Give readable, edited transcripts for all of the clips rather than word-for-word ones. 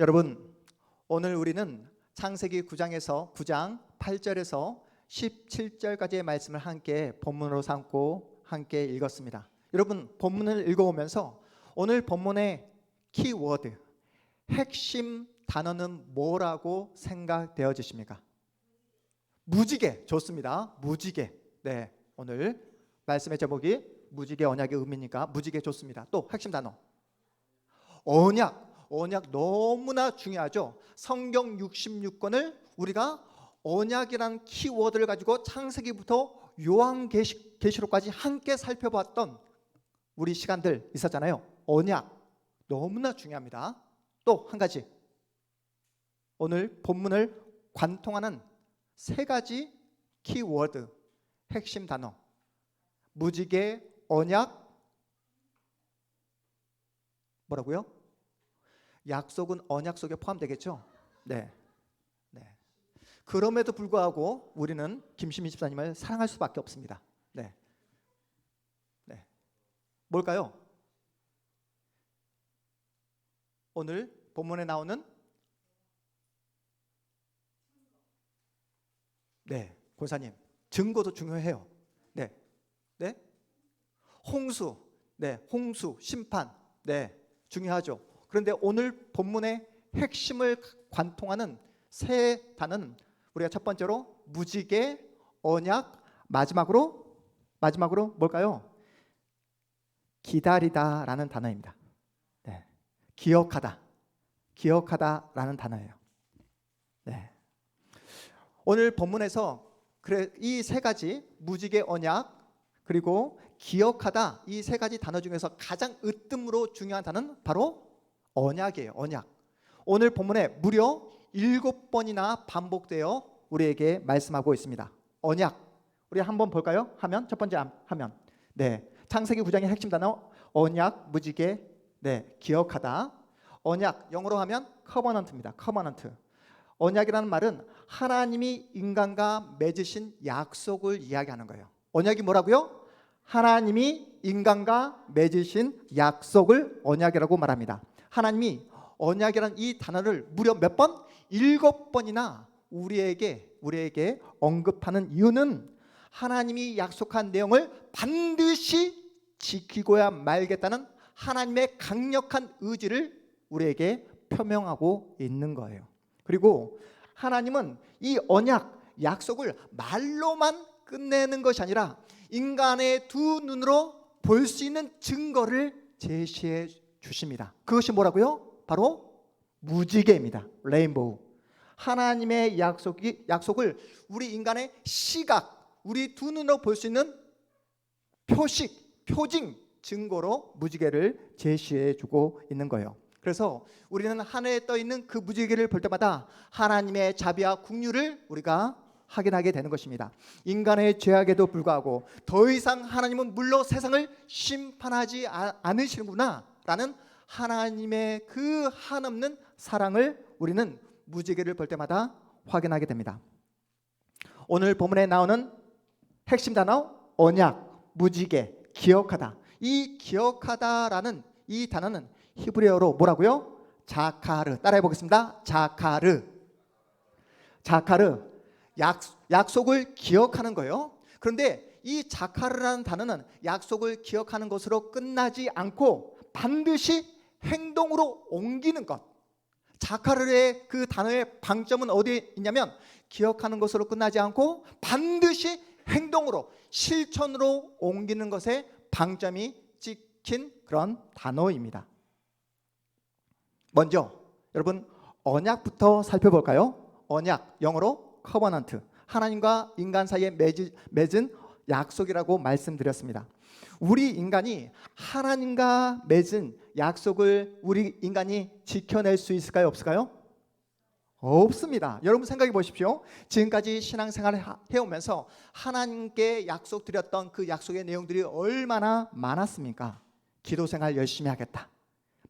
여러분, 오늘 우리는 창세기 9장 8절에서 17절까지의 말씀을 함께 본문으로 삼고 함께 읽었습니다. 여러분, 본문을 읽어오면서 오늘 본문의 키워드, 핵심 단어는 뭐라고 생각되어지십니까? 무지개. 좋습니다. 무지개. 네, 오늘 말씀의 제목이 무지개 언약의 의미니까 무지개 좋습니다. 또 핵심 단어 언약 너무나 중요하죠. 성경 66권을 우리가 언약이라는 키워드를 가지고 창세기부터 요한계시록까지 함께 살펴봤던 우리 시간들 있었잖아요. 언약 너무나 중요합니다. 또 한 가지, 오늘 본문을 관통하는 세 가지 키워드, 핵심 단어, 무지개, 언약, 뭐라고요? 약속은 언약 속에 포함되겠죠? 네. 그럼에도 불구하고 우리는 김시미 집사님을 사랑할 수밖에 없습니다. 네. 뭘까요? 오늘 본문에 나오는 권사님, 증거도 중요해요. 홍수, 심판, 중요하죠. 그런데 오늘 본문의 핵심을 관통하는 세 단어는 우리가 첫 번째로 무지개, 언약, 마지막으로 뭘까요? 기다리다라는 단어입니다. 기억하다라는 단어예요. 오늘 본문에서 이 세 가지 무지개, 언약, 그리고 기억하다, 이 세 가지 단어 중에서 가장 으뜸으로 중요한 단어는 바로 언약이에요. 언약. 오늘 본문에 무려 7번이나 반복되어 우리에게 말씀하고 있습니다. 언약. 우리 한번 볼까요? 화면, 첫 번째 화면. 창세기 9장의 핵심 단어 언약, 무지개, 기억하다. 언약, 영어로 하면 커버넌트입니다. 커버넌트. 언약이라는 말은 하나님이 인간과 맺으신 약속을 이야기하는 거예요. 언약이 뭐라고요? 하나님이 인간과 맺으신 약속을 언약이라고 말합니다. 하나님이 언약이라는 이 단어를 무려 몇 번? 7번이나 우리에게 언급하는 이유는 하나님이 약속한 내용을 반드시 지키고야 말겠다는 하나님의 강력한 의지를 우리에게 표명하고 있는 거예요. 그리고 하나님은 이 언약, 약속을 말로만 끝내는 것이 아니라 인간의 두 눈으로 볼 수 있는 증거를 제시해 주십니다. 그것이 뭐라고요? 바로 무지개입니다. 레인보우. 하나님의 약속을 우리 인간의 시각, 우리 두 눈으로 볼 수 있는 표식, 표징, 증거로 무지개를 제시해 주고 있는 거예요. 그래서 우리는 하늘에 떠 있는 그 무지개를 볼 때마다 하나님의 자비와 긍휼을 우리가 확인하게 되는 것입니다. 인간의 죄악에도 불구하고 더 이상 하나님은 물로 세상을 심판하지 않으시는구나 라는 하나님의 그 한없는 사랑을 우리는 무지개를 볼 때마다 확인하게 됩니다. 오늘 본문에 나오는 핵심 단어 언약, 무지개, 기억하다. 이 기억하다라는 이 단어는 히브리어로 뭐라고요? 자카르. 따라해 보겠습니다. 자카르. 약속을 기억하는 거예요. 그런데 이 자카르라는 단어는 약속을 기억하는 것으로 끝나지 않고 반드시 행동으로 옮기는 것. 자카르의 그 단어의 방점은 어디에 있냐면 기억하는 것으로 끝나지 않고 반드시 행동으로, 실천으로 옮기는 것에 방점이 찍힌 그런 단어입니다. 먼저 여러분 언약부터 살펴볼까요? 언약, 영어로 커버넌트. 하나님과 인간 사이에 맺은 약속이라고 말씀드렸습니다. 우리 인간이 하나님과 맺은 약속을 우리 인간이 지켜낼 수 있을까요? 없을까요? 없습니다. 여러분 생각해 보십시오. 지금까지 신앙생활을 해오면서 하나님께 약속드렸던 그 약속의 내용들이 얼마나 많았습니까? 기도생활 열심히 하겠다,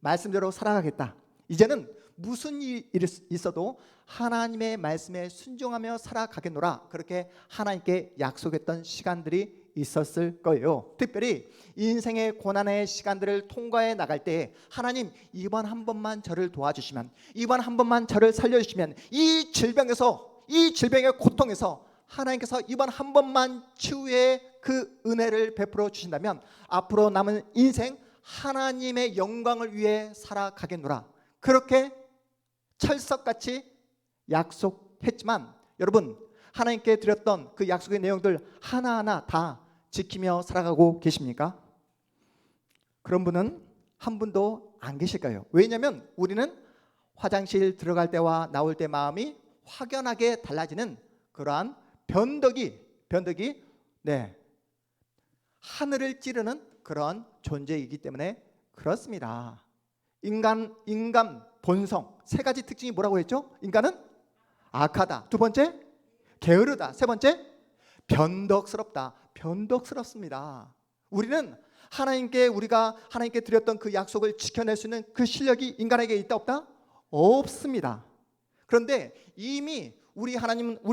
말씀대로 살아가겠다, 이제는 무슨 일이 있어도 하나님의 말씀에 순종하며 살아가겠노라, 그렇게 하나님께 약속했던 시간들이 있었을 거예요. 특별히 인생의 고난의 시간들을 통과해 나갈 때 하나님 이번 한 번만 저를 도와주시면, 이번 한 번만 저를 살려주시면, 이 질병의 고통에서 하나님께서 이번 한 번만 치유의 그 은혜를 베풀어 주신다면 앞으로 남은 인생 하나님의 영광을 위해 살아가겠노라, 그렇게 철석같이 약속했지만 여러분, 하나님께 드렸던 그 약속의 내용들 하나하나 다 지키며 살아가고 계십니까? 그런 분은 한 분도 안 계실까요? 왜냐하면 우리는 화장실 들어갈 때와 나올 때 마음이 확연하게 달라지는 그러한 변덕이 하늘을 찌르는 그런 존재이기 때문에 그렇습니다. 인간 본성 세 가지 특징이 뭐라고 했죠? 인간은 악하다. 두 번째, 게으르다. 세 번째, 변덕스럽습니다. 우리는 우리가 하나님께 드렸던 그 약속을 지켜낼 수 있는 그 실력이 인간에게 있다 없다? 없습니다. 그런데 이미 우리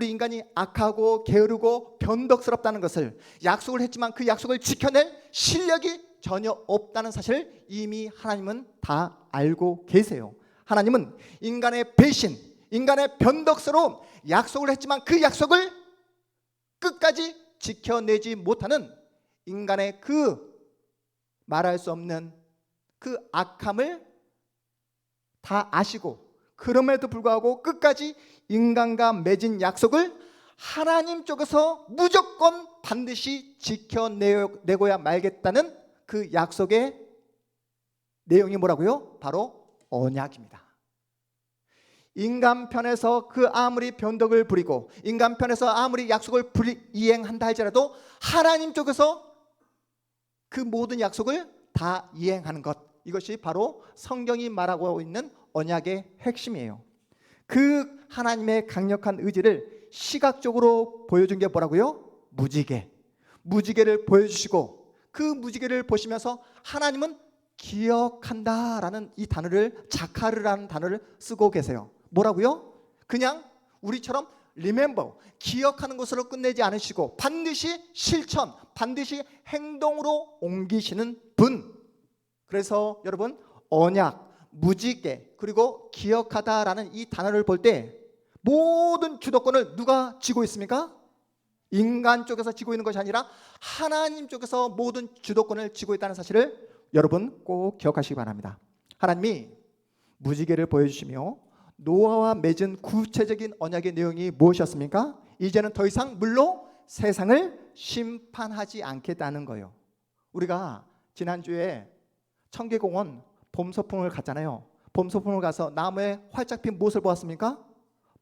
인간이 악하고 게으르고 변덕스럽다는 것을, 약속을 했지만 그 약속을 지켜낼 실력이 전혀 없다는 사실을 이미 하나님은 다 알고 계세요. 하나님은 인간의 배신, 인간의 변덕스러움, 약속을 했지만 그 약속을 끝까지 지켜내지 못하는 인간의 그 말할 수 없는 그 악함을 다 아시고, 그럼에도 불구하고 끝까지 인간과 맺은 약속을 하나님 쪽에서 무조건 반드시 지켜내고야 말겠다는 그 약속의 내용이 뭐라고요? 바로 언약입니다. 인간 편에서 그 아무리 변덕을 부리고 인간 편에서 아무리 약속을 이행한다 할지라도 하나님 쪽에서 그 모든 약속을 다 이행하는 것, 이것이 바로 성경이 말하고 있는 언약의 핵심이에요. 그 하나님의 강력한 의지를 시각적으로 보여준 게 뭐라고요? 무지개를 보여주시고, 그 무지개를 보시면서 하나님은 기억한다라는 이 단어를, 자카르라는 단어를 쓰고 계세요. 뭐라고요? 그냥 우리처럼 remember, 기억하는 것으로 끝내지 않으시고 반드시 실천, 반드시 행동으로 옮기시는 분. 그래서 여러분, 언약, 무지개, 그리고 기억하다라는 이 단어를 볼 때 모든 주도권을 누가 쥐고 있습니까? 인간 쪽에서 쥐고 있는 것이 아니라 하나님 쪽에서 모든 주도권을 쥐고 있다는 사실을 여러분 꼭 기억하시기 바랍니다. 하나님이 무지개를 보여주시며 노아와 맺은 구체적인 언약의 내용이 무엇이었습니까? 이제는 더 이상 물로 세상을 심판하지 않겠다는 거예요. 우리가 지난주에 청계공원 봄소풍을 갔잖아요. 봄소풍을 가서 나무에 활짝 핀 무엇을 보았습니까?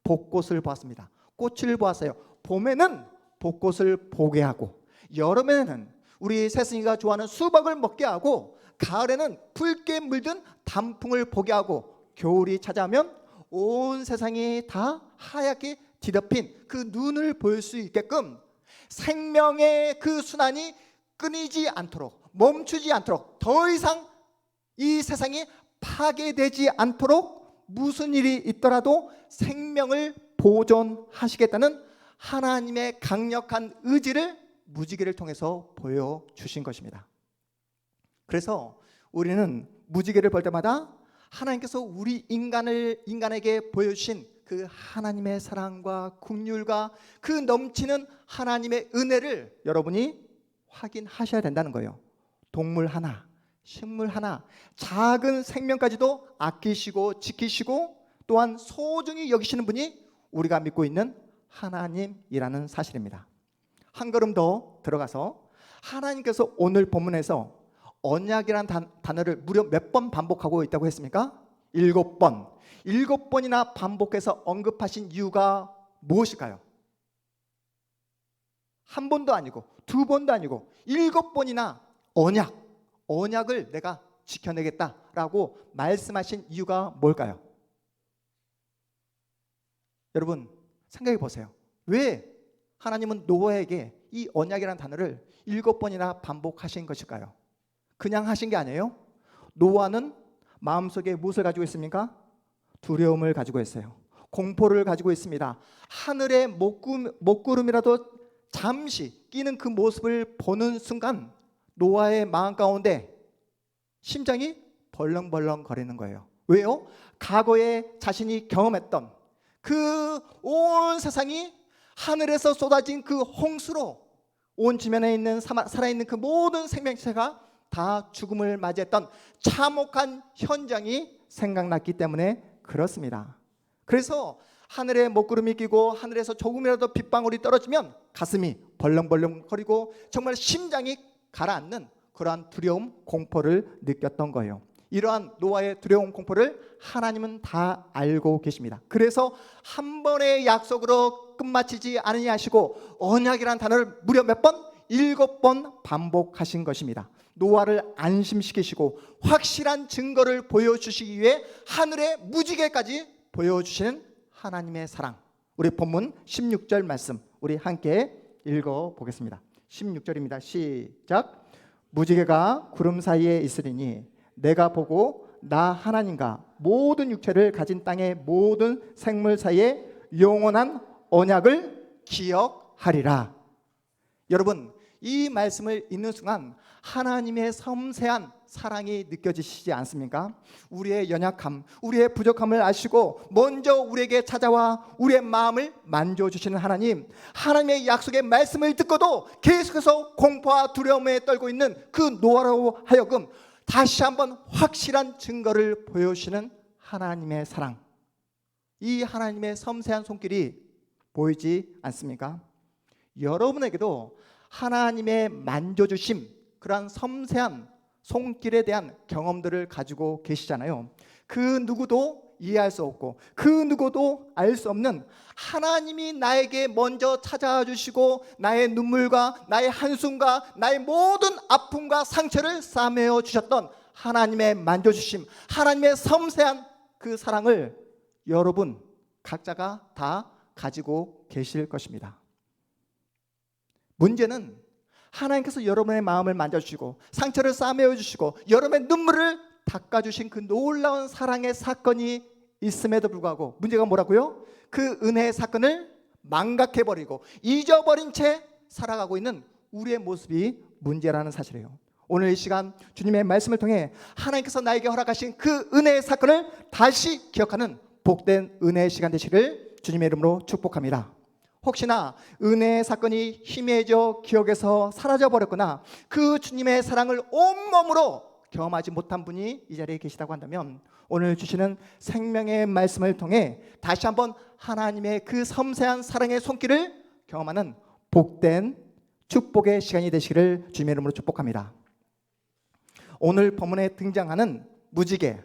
벚꽃을 보았습니다. 꽃을 보았어요. 봄에는 벚꽃을 보게 하고, 여름에는 우리 새승이가 좋아하는 수박을 먹게 하고, 가을에는 붉게 물든 단풍을 보게 하고, 겨울이 찾아오면 온 세상이 다 하얗게 뒤덮인 그 눈을 볼 수 있게끔 생명의 그 순환이 끊이지 않도록, 멈추지 않도록, 더 이상 이 세상이 파괴되지 않도록 무슨 일이 있더라도 생명을 보존하시겠다는 하나님의 강력한 의지를 무지개를 통해서 보여주신 것입니다. 그래서 우리는 무지개를 볼 때마다 하나님께서 우리 인간에게 보여주신 그 하나님의 사랑과 긍휼과 그 넘치는 하나님의 은혜를 여러분이 확인하셔야 된다는 거예요. 동물 하나, 식물 하나, 작은 생명까지도 아끼시고 지키시고 또한 소중히 여기시는 분이 우리가 믿고 있는 하나님이라는 사실입니다. 한 걸음 더 들어가서 하나님께서 오늘 본문에서 언약이라는 단어를 무려 몇 번 반복하고 있다고 했습니까? 7번. 7번이나 반복해서 언급하신 이유가 무엇일까요? 한 번도 아니고 두 번도 아니고 7번이나 언약을 내가 지켜내겠다라고 말씀하신 이유가 뭘까요? 여러분 생각해 보세요. 왜 하나님은 노아에게 이 언약이라는 단어를 7번이나 반복하신 것일까요? 그냥 하신 게 아니에요. 노아는 마음속에 무엇을 가지고 있습니까? 두려움을 가지고 있어요. 공포를 가지고 있습니다. 하늘의 먹구름이라도 잠시 끼는 그 모습을 보는 순간 노아의 마음 가운데 심장이 벌렁벌렁 거리는 거예요. 왜요? 과거에 자신이 경험했던 그 온 세상이 하늘에서 쏟아진 그 홍수로 온 지면에 있는 살아있는 그 모든 생명체가 다 죽음을 맞이했던 참혹한 현장이 생각났기 때문에 그렇습니다. 그래서 하늘에 먹구름이 끼고 하늘에서 조금이라도 빗방울이 떨어지면 가슴이 벌렁벌렁거리고 정말 심장이 가라앉는 그러한 두려움, 공포를 느꼈던 거예요. 이러한 노아의 두려움, 공포를 하나님은 다 알고 계십니다. 그래서 한 번의 약속으로 끝마치지 않으시고 언약이라는 단어를 무려 몇 번? 7번 반복하신 것입니다. 노아를 안심시키시고 확실한 증거를 보여주시기 위해 하늘의 무지개까지 보여주시는 하나님의 사랑. 우리 본문 16절 말씀 우리 함께 읽어보겠습니다. 16절입니다. 시작. 무지개가 구름 사이에 있으리니 내가 보고 나 하나님과 모든 육체를 가진 땅의 모든 생물 사이에 영원한 언약을 기억하리라. 여러분, 이 말씀을 읽는 순간 하나님의 섬세한 사랑이 느껴지시지 않습니까? 우리의 연약함, 우리의 부족함을 아시고 먼저 우리에게 찾아와 우리의 마음을 만져주시는 하나님, 하나님의 약속의 말씀을 듣고도 계속해서 공포와 두려움에 떨고 있는 그 노아로 하여금 다시 한번 확실한 증거를 보여주시는 하나님의 사랑, 이 하나님의 섬세한 손길이 보이지 않습니까? 여러분에게도 하나님의 만져주심, 그러한 섬세한 손길에 대한 경험들을 가지고 계시잖아요. 그 누구도 이해할 수 없고 그 누구도 알 수 없는 하나님이 나에게 먼저 찾아와 주시고 나의 눈물과 나의 한숨과 나의 모든 아픔과 상처를 싸매어 주셨던 하나님의 만져주심, 하나님의 섬세한 그 사랑을 여러분 각자가 다 가지고 계실 것입니다. 문제는 하나님께서 여러분의 마음을 만져주시고 상처를 싸매어 주시고 여러분의 눈물을 닦아주신 그 놀라운 사랑의 사건이 있음에도 불구하고 문제가 뭐라고요? 그 은혜의 사건을 망각해버리고 잊어버린 채 살아가고 있는 우리의 모습이 문제라는 사실이에요. 오늘 이 시간 주님의 말씀을 통해 하나님께서 나에게 허락하신 그 은혜의 사건을 다시 기억하는 복된 은혜의 시간 되시기를 주님의 이름으로 축복합니다. 혹시나 은혜의 사건이 희미해져 기억에서 사라져버렸거나 그 주님의 사랑을 온몸으로 경험하지 못한 분이 이 자리에 계시다고 한다면 오늘 주시는 생명의 말씀을 통해 다시 한번 하나님의 그 섬세한 사랑의 손길을 경험하는 복된 축복의 시간이 되시기를 주님의 이름으로 축복합니다. 오늘 본문에 등장하는 무지개,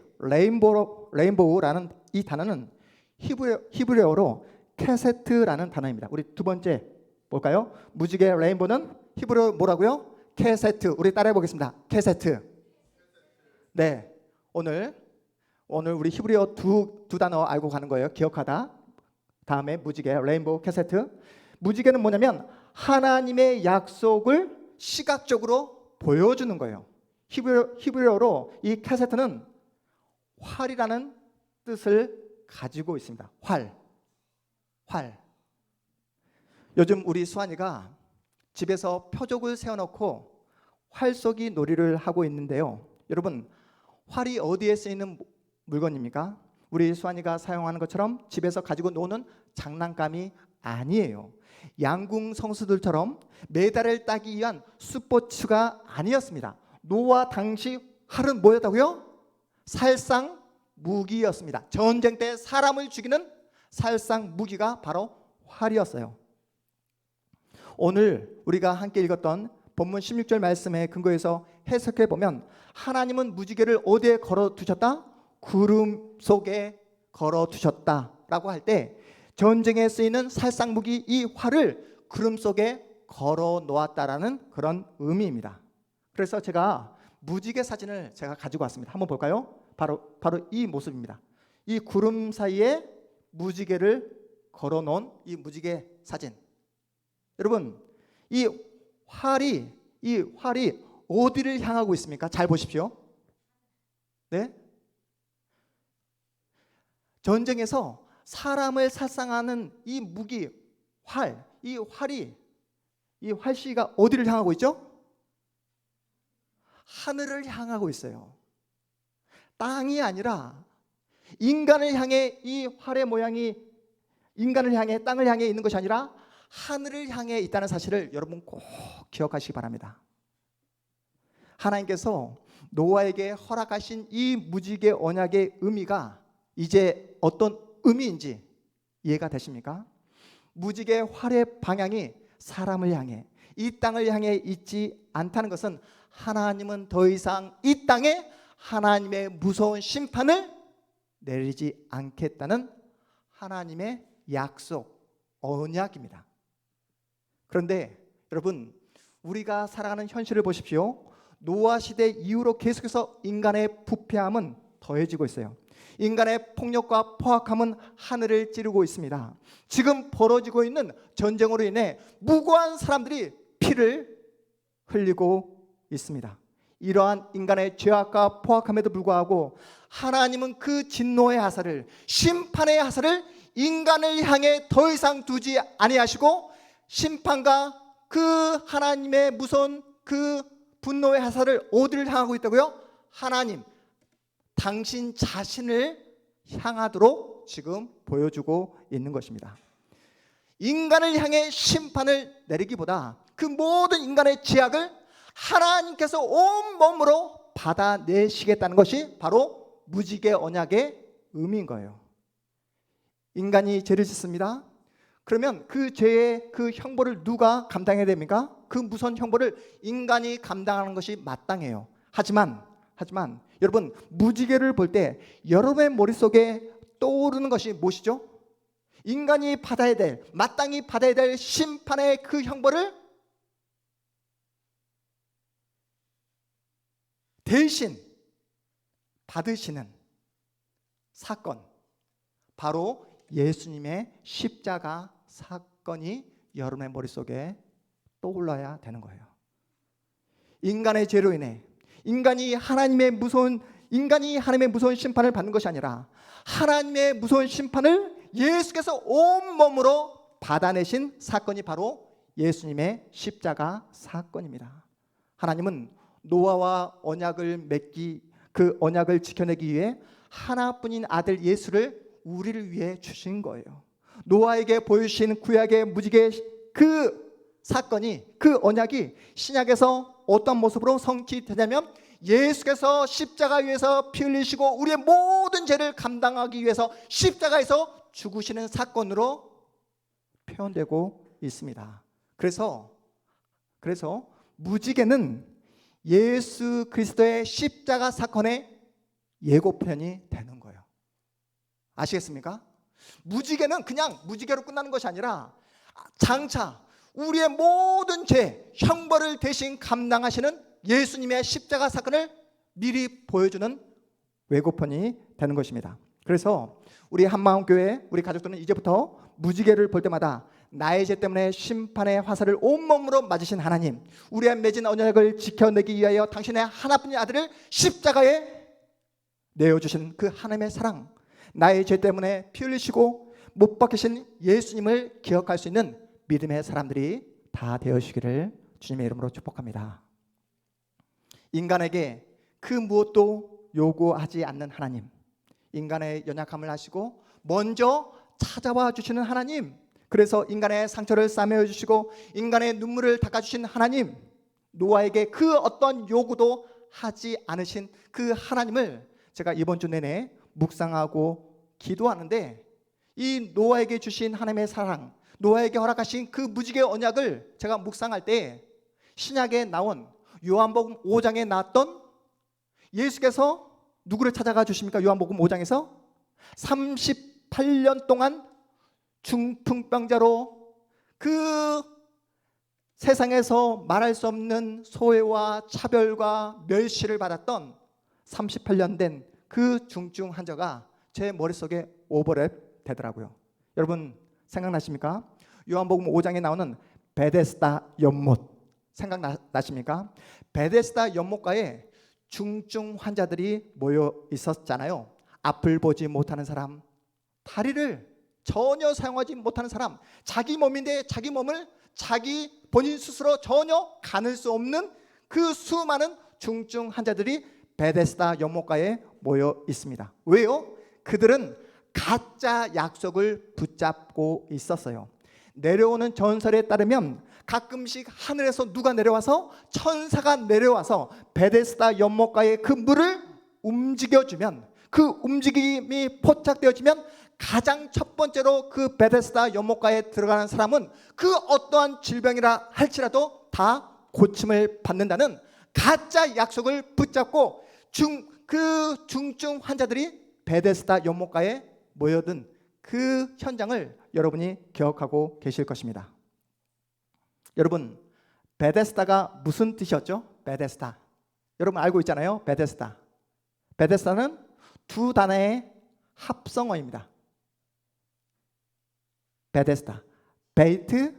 레인보우라는 이 단어는 히브리어로 케세트라는 단어입니다. 우리 두 번째 볼까요? 무지개 레인보우는 히브리어 뭐라고요? 케세트. 우리 따라해 보겠습니다. 케세트. 네, 오늘 우리 히브리어 두 단어 알고 가는 거예요. 기억하다. 다음에 무지개, 레인보우, 케세트. 무지개는 뭐냐면 하나님의 약속을 시각적으로 보여주는 거예요. 히브리어로 이 케세트는 활이라는 뜻을 가지고 있습니다. 활. 요즘 우리 수환이가 집에서 표적을 세워놓고 활쏘기 놀이를 하고 있는데요. 여러분, 활이 어디에 쓰이는 물건입니까? 우리 수환이가 사용하는 것처럼 집에서 가지고 노는 장난감이 아니에요. 양궁 선수들처럼 메달을 따기 위한 스포츠가 아니었습니다. 노아 당시 활은 뭐였다고요? 살상 무기였습니다. 전쟁 때 사람을 죽이는 살상 무기가 바로 활이었어요. 오늘 우리가 함께 읽었던 본문 16절 말씀에 근거해서 해석해 보면 하나님은 무지개를 어디에 걸어두셨다? 구름 속에 걸어두셨다라고 할 때 전쟁에 쓰이는 살상무기 이 활을 구름 속에 걸어 놓았다라는 그런 의미입니다. 그래서 제가 무지개 사진을 제가 가지고 왔습니다. 한번 볼까요? 바로 이 모습입니다. 이 구름 사이에 무지개를 걸어 놓은 이 무지개 사진. 여러분, 이 활이 어디를 향하고 있습니까? 잘 보십시오. 네? 전쟁에서 사람을 살상하는 이 무기, 이 활이 이 활시가 어디를 향하고 있죠? 하늘을 향하고 있어요. 땅이 아니라 인간을 향해, 이 활의 모양이 인간을 향해, 땅을 향해 있는 것이 아니라 하늘을 향해 있다는 사실을 여러분 꼭 기억하시기 바랍니다. 하나님께서 노아에게 허락하신 이 무지개 언약의 의미가 이제 어떤 의미인지 이해가 되십니까? 무지개 활의 방향이 사람을 향해, 이 땅을 향해 있지 않다는 것은 하나님은 더 이상 이 땅에 하나님의 무서운 심판을 내리지 않겠다는 하나님의 약속, 언약입니다. 그런데 여러분, 우리가 살아가는 현실을 보십시오. 노아 시대 이후로 계속해서 인간의 부패함은 더해지고 있어요. 인간의 폭력과 포악함은 하늘을 찌르고 있습니다. 지금 벌어지고 있는 전쟁으로 인해 무고한 사람들이 피를 흘리고 있습니다. 이러한 인간의 죄악과 포악함에도 불구하고 하나님은 그 진노의 하사를, 심판의 하사를 인간을 향해 더 이상 두지 아니하시고 심판과 그 하나님의 무서운 그 분노의 하사를 어디를 향하고 있다고요? 하나님, 당신 자신을 향하도록 지금 보여주고 있는 것입니다. 인간을 향해 심판을 내리기보다 그 모든 인간의 죄악을 하나님께서 온 몸으로 받아내시겠다는 것이 바로 무지개 언약의 의미인 거예요. 인간이 죄를 짓습니다. 그러면 그 죄의 그 형벌을 누가 감당해야 됩니까? 그 무서운 형벌을 인간이 감당하는 것이 마땅해요. 하지만 여러분, 무지개를 볼 때 여러분의 머릿속에 떠오르는 것이 무엇이죠? 인간이 받아야 될, 마땅히 받아야 될 심판의 그 형벌을 대신 받으시는 사건, 바로 예수님의 십자가 사건이 여러분의 머릿속에 떠올라야 되는 거예요. 인간의 죄로 인해 인간이 하나님의 무서운 심판을 받는 것이 아니라 하나님의 무서운 심판을 예수께서 온몸으로 받아내신 사건이 바로 예수님의 십자가 사건입니다. 하나님은 노아와 언약을 맺기, 그 언약을 지켜내기 위해 하나뿐인 아들 예수를 우리를 위해 주신 거예요. 노아에게 보여주신 구약의 무지개 그 사건이, 그 언약이 신약에서 어떤 모습으로 성취되냐면 예수께서 십자가 위에서 피 흘리시고 우리의 모든 죄를 감당하기 위해서 십자가에서 죽으시는 사건으로 표현되고 있습니다. 그래서 무지개는 예수 그리스도의 십자가 사건의 예고편이 되는 거예요. 아시겠습니까? 무지개는 그냥 무지개로 끝나는 것이 아니라 장차 우리의 모든 죄, 형벌을 대신 감당하시는 예수님의 십자가 사건을 미리 보여주는 예고편이 되는 것입니다. 그래서 우리 한마음교회, 우리 가족들은 이제부터 무지개를 볼 때마다 나의 죄 때문에 심판의 화살을 온몸으로 맞으신 하나님, 우리의 맺은 언약을 지켜내기 위하여 당신의 하나뿐인 아들을 십자가에 내어주신 그 하나님의 사랑, 나의 죄 때문에 피 흘리시고 못 박히신 예수님을 기억할 수 있는 믿음의 사람들이 다 되어주시기를 주님의 이름으로 축복합니다. 인간에게 그 무엇도 요구하지 않는 하나님, 인간의 연약함을 아시고 먼저 찾아와 주시는 하나님, 그래서 인간의 상처를 싸매어 주시고 인간의 눈물을 닦아주신 하나님, 노아에게 그 어떤 요구도 하지 않으신 그 하나님을 제가 이번 주 내내 묵상하고 기도하는데, 이 노아에게 주신 하나님의 사랑, 노아에게 허락하신 그 무지개 언약을 제가 묵상할 때 신약에 나온 요한복음 5장에 나왔던 예수께서 누구를 찾아가 주십니까? 요한복음 5장에서 38년 동안 중풍병자로 그 세상에서 말할 수 없는 소외와 차별과 멸시를 받았던 38년 된 그 중증 환자가 제 머릿속에 오버랩 되더라고요. 여러분 생각나십니까? 요한복음 5장에 나오는 베데스다 연못 생각나십니까? 베데스다 연못가에 중증 환자들이 모여 있었잖아요. 앞을 보지 못하는 사람, 다리를 전혀 사용하지 못하는 사람, 자기 몸인데 자기 몸을 자기 본인 스스로 전혀 가눌 수 없는 그 수많은 중증 환자들이 베데스다 연못가에 모여 있습니다. 왜요? 그들은 가짜 약속을 붙잡고 있었어요. 내려오는 전설에 따르면 가끔씩 하늘에서 누가 내려와서, 천사가 내려와서 베데스다 연못가의 그 물을 움직여주면, 그 움직임이 포착되어지면 가장 첫 번째로 그 베데스다 연못가에 들어가는 사람은 그 어떠한 질병이라 할지라도 다 고침을 받는다는 가짜 약속을 붙잡고 그 중증 환자들이 베데스다 연못가에 모여든 그 현장을 여러분이 기억하고 계실 것입니다. 여러분, 베데스다가 무슨 뜻이었죠? 베데스다. 여러분 알고 있잖아요. 베데스다. 베데스다는 두 단어의 합성어입니다. 베데스다. 베이트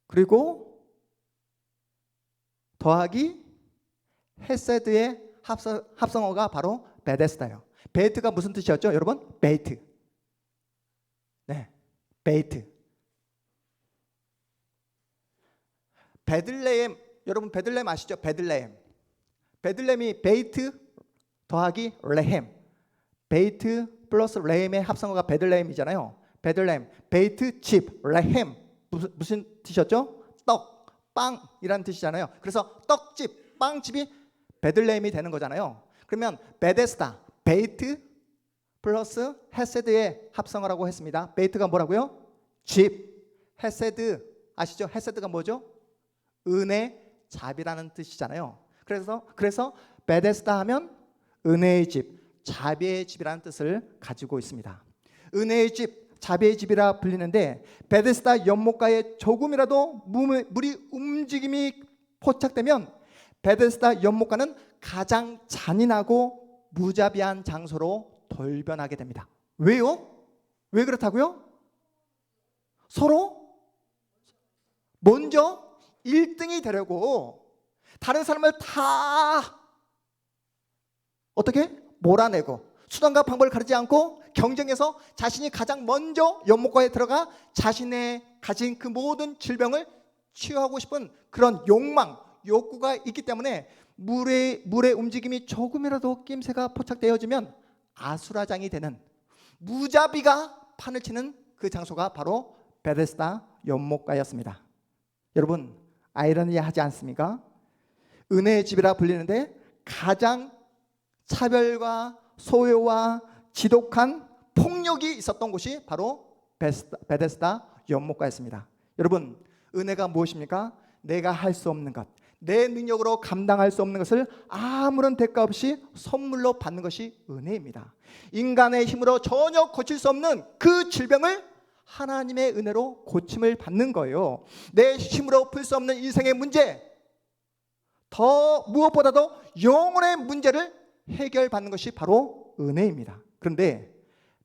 그리고 더하기 헤세드의 합성어가 바로 베데스다예요. 베이트가 무슨 뜻이었죠? 여러분, 베이트. 네, 베이트. 베들레헴, 여러분 베들레헴 아시죠? 베들레헴. 베들레헴이 베이트 더하기 레헴. 베이트 플러스 레헴의 합성어가 베들레헴이잖아요. 베들레헴, 베이트, 집, 레헴. 무슨 뜻이었죠? 떡, 빵이라는 뜻이잖아요. 그래서 떡집, 빵집이 베들레헴이 되는 거잖아요. 그러면 베데스다, 베이트 플러스 헤세드의 합성어라고 했습니다. 베이트가 뭐라고요? 집. 헤세드 아시죠? 헤세드가 뭐죠? 은혜, 자비라는 뜻이잖아요. 그래서 베데스다 하면 은혜의 집, 자비의 집이라는 뜻을 가지고 있습니다. 은혜의 집, 자비의 집이라 불리는데 베데스다 연못가에 조금이라도 물이 움직임이 포착되면 베데스다 연못가는 가장 잔인하고 무자비한 장소로 돌변하게 됩니다. 왜요? 왜 그렇다고요? 서로 먼저 1등이 되려고 다른 사람을 다 어떻게 몰아내고 수단과 방법을 가리지 않고 경쟁해서 자신이 가장 먼저 연못가에 들어가 자신의 가진 그 모든 질병을 치유하고 싶은 그런 욕망, 욕구가 있기 때문에 물의 움직임이 조금이라도 낌새가 포착되어지면 아수라장이 되는, 무자비가 판을 치는 그 장소가 바로 베데스다 연못가였습니다. 여러분, 아이러니하지 않습니까? 은혜의 집이라 불리는데 가장 차별과 소요와 지독한 폭력이 있었던 곳이 바로 베데스다 연못가였습니다. 여러분, 은혜가 무엇입니까? 내가 할 수 없는 것, 내 능력으로 감당할 수 없는 것을 아무런 대가 없이 선물로 받는 것이 은혜입니다. 인간의 힘으로 전혀 고칠 수 없는 그 질병을 하나님의 은혜로 고침을 받는 거예요. 내 힘으로 풀 수 없는 인생의 문제, 더 무엇보다도 영혼의 문제를 해결받는 것이 바로 은혜입니다. 그런데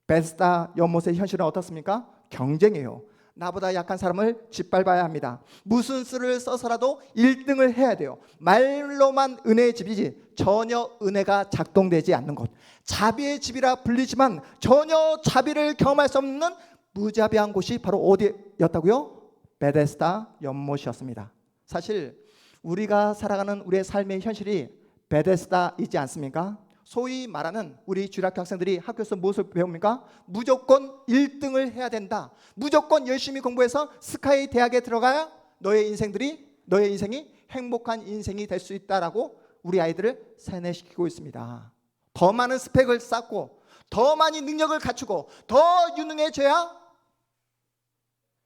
베데스다 연못의 현실은 어떻습니까? 경쟁이에요. 나보다 약한 사람을 짓밟아야 합니다. 무슨 수를 써서라도 1등을 해야 돼요. 말로만 은혜의 집이지 전혀 은혜가 작동되지 않는 곳, 자비의 집이라 불리지만 전혀 자비를 경험할 수 없는 무자비한 곳이 바로 어디였다고요? 베데스다 연못이었습니다. 사실 우리가 살아가는 우리의 삶의 현실이 베데스다이지 않습니까? 소위 말하는 우리 주일학교 학생들이 학교에서 무엇을 배웁니까? 무조건 1등을 해야 된다. 무조건 열심히 공부해서 스카이 대학에 들어가야 너의 인생이 행복한 인생이 될 수 있다라고 우리 아이들을 세뇌시키고 있습니다. 더 많은 스펙을 쌓고 더 많이 능력을 갖추고 더 유능해져야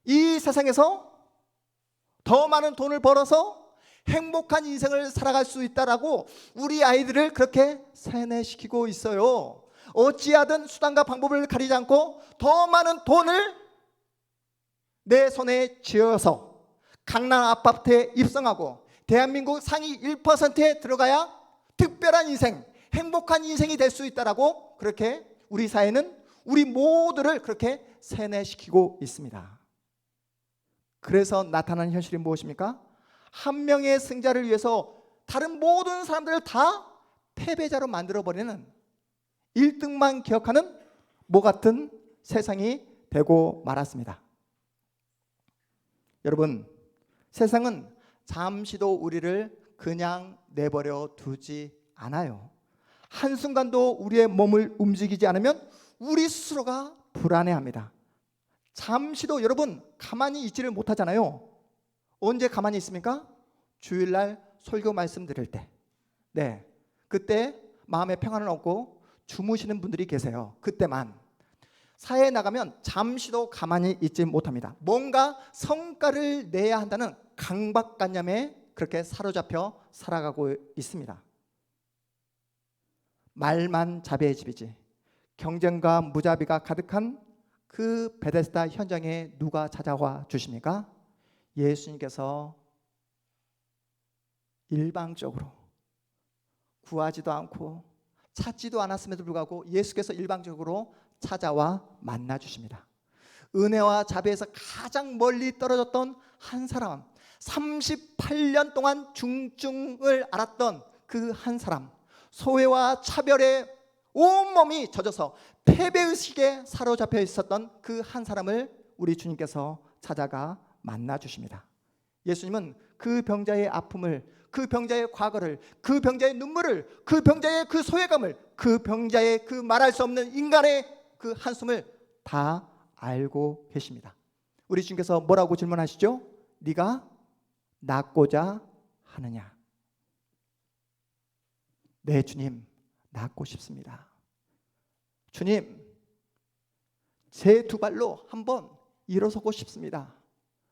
이 세상에서 더 많은 돈을 벌어서 행복한 인생을 살아갈 수 있다라고 우리 아이들을 그렇게 세뇌시키고 있어요. 어찌하든 수단과 방법을 가리지 않고 더 많은 돈을 내 손에 쥐어서 강남 아파트에 입성하고 대한민국 상위 1%에 들어가야 특별한 인생, 행복한 인생이 될 수 있다라고 그렇게 우리 사회는 우리 모두를 그렇게 세뇌시키고 있습니다. 그래서 나타나는 현실이 무엇입니까? 한 명의 승자를 위해서 다른 모든 사람들을 다 패배자로 만들어버리는 1등만 기억하는 뭐 같은 세상이 되고 말았습니다. 여러분, 세상은 잠시도 우리를 그냥 내버려 두지 않아요. 한순간도 우리의 몸을 움직이지 않으면 우리 스스로가 불안해합니다. 잠시도 여러분 가만히 있지를 못하잖아요. 언제 가만히 있습니까? 주일날 설교 말씀 드릴 때. 네, 그때 마음의 평안을 얻고 주무시는 분들이 계세요. 그때만. 사회에 나가면 잠시도 가만히 있지 못합니다. 뭔가 성과를 내야 한다는 강박관념에 그렇게 사로잡혀 살아가고 있습니다. 말만 자비의 집이지. 경쟁과 무자비가 가득한 그 베데스다 현장에 누가 찾아와 주십니까? 예수님께서 일방적으로 구하지도 않고 찾지도 않았음에도 불구하고 예수께서 일방적으로 찾아와 만나 주십니다. 은혜와 자비에서 가장 멀리 떨어졌던 한 사람, 38년 동안 중증을 앓았던 그 한 사람, 소외와 차별에 온몸이 젖어서 패배의식에 사로잡혀 있었던 그 한 사람을 우리 주님께서 찾아가 만나 주십니다. 예수님은 그 병자의 아픔을, 그 병자의 과거를, 그 병자의 눈물을, 그 병자의 그 소외감을, 그 병자의 그 말할 수 없는 인간의 그 한숨을 다 알고 계십니다. 우리 주님께서 뭐라고 질문하시죠? 네가 낫고자 하느냐? 네, 주님, 낫고 싶습니다. 주님, 제 두 발로 한번 일어서고 싶습니다.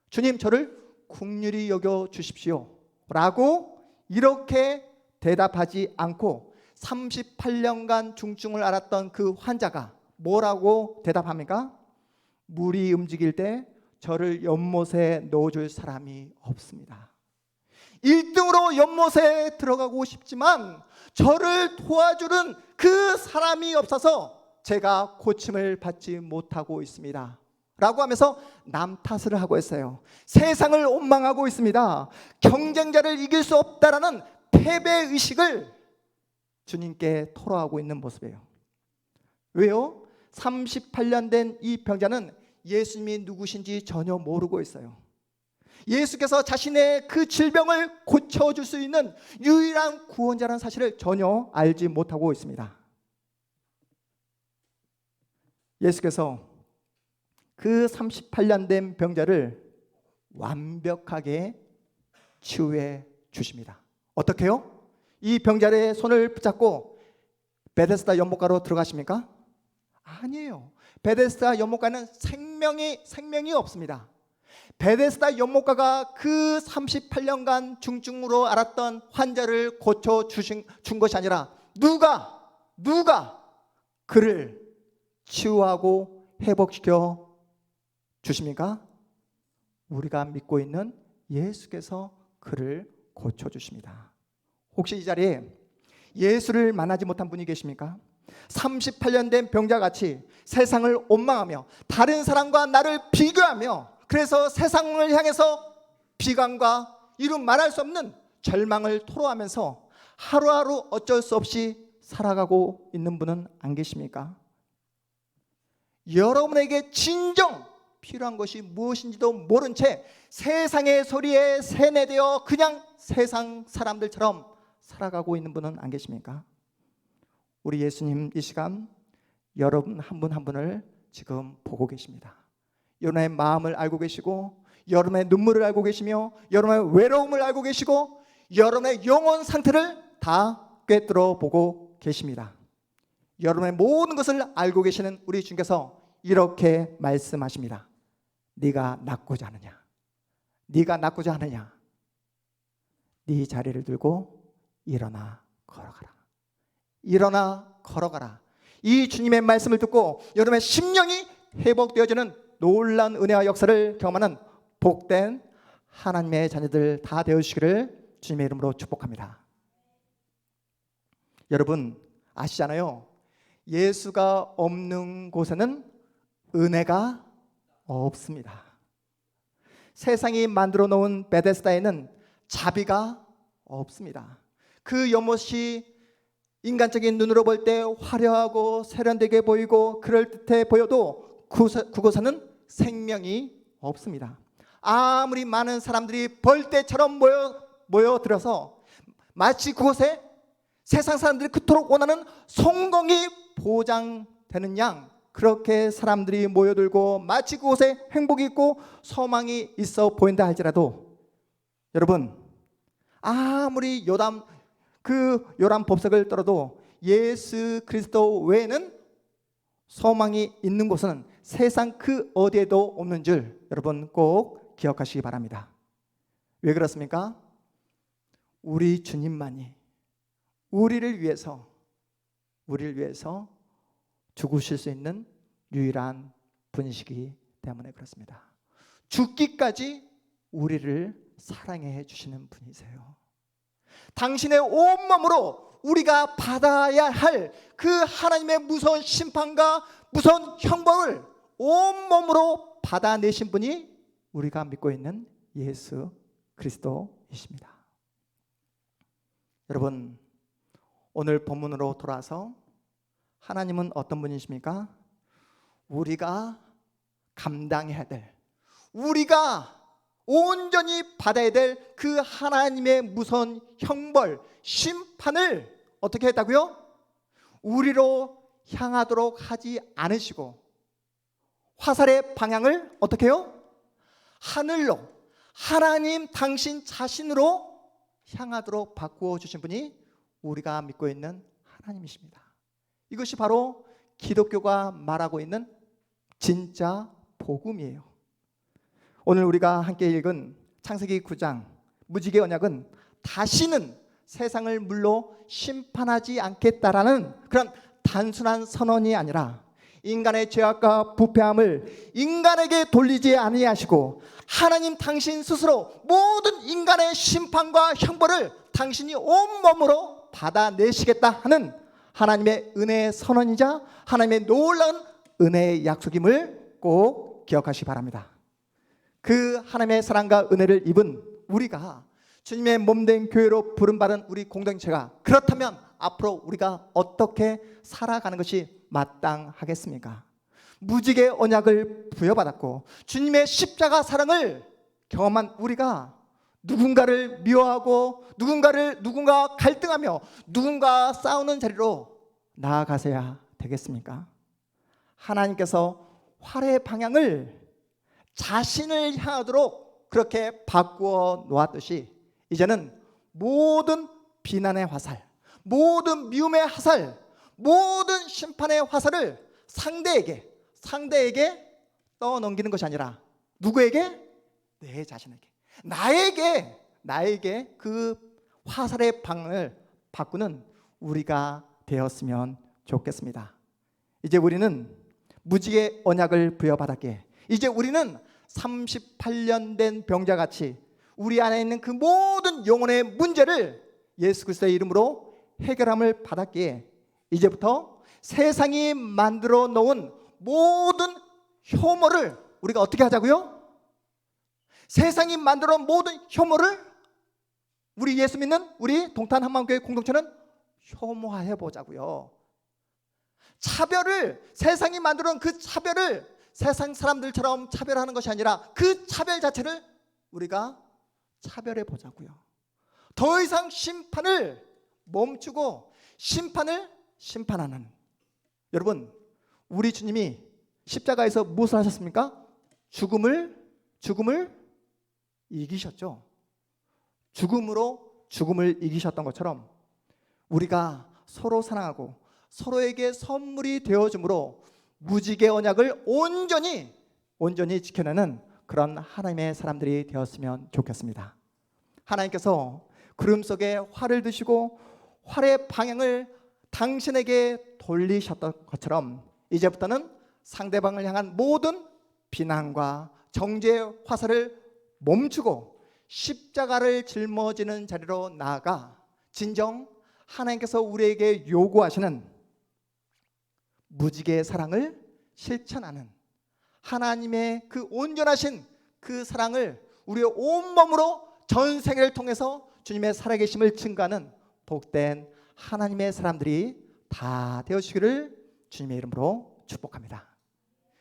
주님, 저를 긍휼히 여겨 주십시오 라고 이렇게 대답하지 않고 38년간 중증을 앓았던 그 환자가 뭐라고 대답합니까? 물이 움직일 때 저를 연못에 넣어줄 사람이 없습니다. 1등으로 연못에 들어가고 싶지만 저를 도와주는 그 사람이 없어서 제가 고침을 받지 못하고 있습니다 라고 하면서 남 탓을 하고 있어요. 세상을 원망하고 있습니다. 경쟁자를 이길 수 없다라는 패배의식을 주님께 토로하고 있는 모습이에요. 왜요? 38년 된 이 병자는 예수님이 누구신지 전혀 모르고 있어요. 예수께서 자신의 그 질병을 고쳐줄 수 있는 유일한 구원자라는 사실을 전혀 알지 못하고 있습니다. 예수께서 그 38년 된 병자를 완벽하게 치유해 주십니다. 어떻게요? 이 병자의 손을 붙잡고 베데스다 연못가로 들어가십니까? 아니에요. 베데스다 연못가는 생명이 없습니다. 베데스다 연못가가 그 38년간 중증으로 앓았던 환자를 고쳐 준 것이 아니라 누가 그를 치유하고 회복시켜 주십니까? 우리가 믿고 있는 예수께서 그를 고쳐주십니다. 혹시 이 자리에 예수를 만나지 못한 분이 계십니까? 38년 된 병자같이 세상을 원망하며 다른 사람과 나를 비교하며 그래서 세상을 향해서 비관과 이루 말할 수 없는 절망을 토로하면서 하루하루 어쩔 수 없이 살아가고 있는 분은 안 계십니까? 여러분에게 진정 필요한 것이 무엇인지도 모른 채 세상의 소리에 세뇌되어 그냥 세상 사람들처럼 살아가고 있는 분은 안 계십니까? 우리 예수님 이 시간 여러분 한 분 한 분을 지금 보고 계십니다. 여러분의 마음을 알고 계시고 여러분의 눈물을 알고 계시며 여러분의 외로움을 알고 계시고 여러분의 영혼 상태를 다 꿰뚫어 보고 계십니다. 여러분의 모든 것을 알고 계시는 우리 주님께서 이렇게 말씀하십니다. 네가 낫고자 하느냐? 네가 낫고자 하느냐? 네 자리를 들고 일어나 걸어가라. 일어나 걸어가라. 이 주님의 말씀을 듣고 여러분의 심령이 회복되어지는 놀라운 은혜와 역사를 경험하는 복된 하나님의 자녀들 다 되어주시기를 주님의 이름으로 축복합니다. 여러분 아시잖아요. 예수가 없는 곳에는 은혜가 없습니다. 세상이 만들어 놓은 베데스다에는 자비가 없습니다. 그 연못이 인간적인 눈으로 볼 때 화려하고 세련되게 보이고 그럴듯해 보여도 그곳에는 생명이 없습니다. 아무리 많은 사람들이 벌떼처럼 모여들어서 마치 그곳에 세상 사람들이 그토록 원하는 성공이 보장되는 양, 그렇게 사람들이 모여들고 마치 그곳에 행복이 있고 소망이 있어 보인다 할지라도, 여러분, 아무리 요람 법석을 떨어도 예수 그리스도 외에는 소망이 있는 곳은 세상 그 어디에도 없는 줄 여러분 꼭 기억하시기 바랍니다. 왜 그렇습니까? 우리 주님만이 우리를 위해서 죽으실 수 있는 유일한 분이시기 때문에 그렇습니다. 죽기까지 우리를 사랑해 주시는 분이세요. 당신의 온몸으로 우리가 받아야 할 그 하나님의 무서운 심판과 무서운 형벌을 온몸으로 받아내신 분이 우리가 믿고 있는 예수 그리스도이십니다. 여러분, 오늘 본문으로 돌아서 하나님은 어떤 분이십니까? 우리가 감당해야 될, 우리가 온전히 받아야 될 그 하나님의 무서운 형벌, 심판을 어떻게 했다고요? 우리로 향하도록 하지 않으시고 화살의 방향을 어떻게 해요? 하늘로, 하나님 당신 자신으로 향하도록 바꾸어 주신 분이 우리가 믿고 있는 하나님이십니다. 이것이 바로 기독교가 말하고 있는 진짜 복음이에요. 오늘 우리가 함께 읽은 창세기 9장 무지개 언약은 다시는 세상을 물로 심판하지 않겠다라는 그런 단순한 선언이 아니라 인간의 죄악과 부패함을 인간에게 돌리지 아니하시고 하나님 당신 스스로 모든 인간의 심판과 형벌을 당신이 온몸으로 받아내시겠다 하는 하나님의 은혜의 선언이자 하나님의 놀라운 은혜의 약속임을 꼭 기억하시기 바랍니다. 그 하나님의 사랑과 은혜를 입은 우리가 주님의 몸된 교회로 부름받은 우리 공동체가 그렇다면 앞으로 우리가 어떻게 살아가는 것이 마땅하겠습니까? 무지개 언약을 부여받았고 주님의 십자가 사랑을 경험한 우리가 누군가를 미워하고 누군가 갈등하며 누군가 싸우는 자리로 나아가셔야 되겠습니까? 하나님께서 활의 방향을 자신을 향하도록 그렇게 바꾸어 놓았듯이 이제는 모든 비난의 화살, 모든 미움의 화살, 모든 심판의 화살을 상대에게 떠넘기는 것이 아니라 누구에게? 내 자신에게, 나에게 그 화살의 방향을 바꾸는 우리가 되었으면 좋겠습니다. 이제 우리는 무지개 언약을 부여받았기에 이제 우리는 38년 된 병자같이 우리 안에 있는 그 모든 영혼의 문제를 예수 그리스도의 이름으로 해결함을 받았기에 이제부터 세상이 만들어 놓은 모든 혐오를 우리가 어떻게 하자고요? 세상이 만들어 놓은 모든 혐오를 우리 예수 믿는 우리 동탄 한마음교회 공동체는 혐오해 보자고요. 차별을, 세상이 만들어 놓은 그 차별을 세상 사람들처럼 차별하는 것이 아니라 그 차별 자체를 우리가 차별해 보자고요. 더 이상 심판을 멈추고 심판을 심판하는, 여러분, 우리 주님이 십자가에서 무엇을 하셨습니까? 죽음을 이기셨죠. 죽음으로 죽음을 이기셨던 것처럼 우리가 서로 사랑하고 서로에게 선물이 되어줌으로 무지개 언약을 온전히 지켜내는 그런 하나님의 사람들이 되었으면 좋겠습니다. 하나님께서 구름 속에 활을 드시고 활의 방향을 당신에게 돌리셨던 것처럼 이제부터는 상대방을 향한 모든 비난과 정죄의 화살을 멈추고 십자가를 짊어지는 자리로 나아가 진정 하나님께서 우리에게 요구하시는 무지개의 사랑을 실천하는 하나님의 그 온전하신 그 사랑을 우리의 온몸으로 전 세계를 통해서 주님의 살아계심을 증거하는 복된 하나님의 사람들이 다 되어주시기를 주님의 이름으로 축복합니다.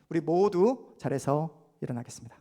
우리 모두 자리에서 일어나겠습니다.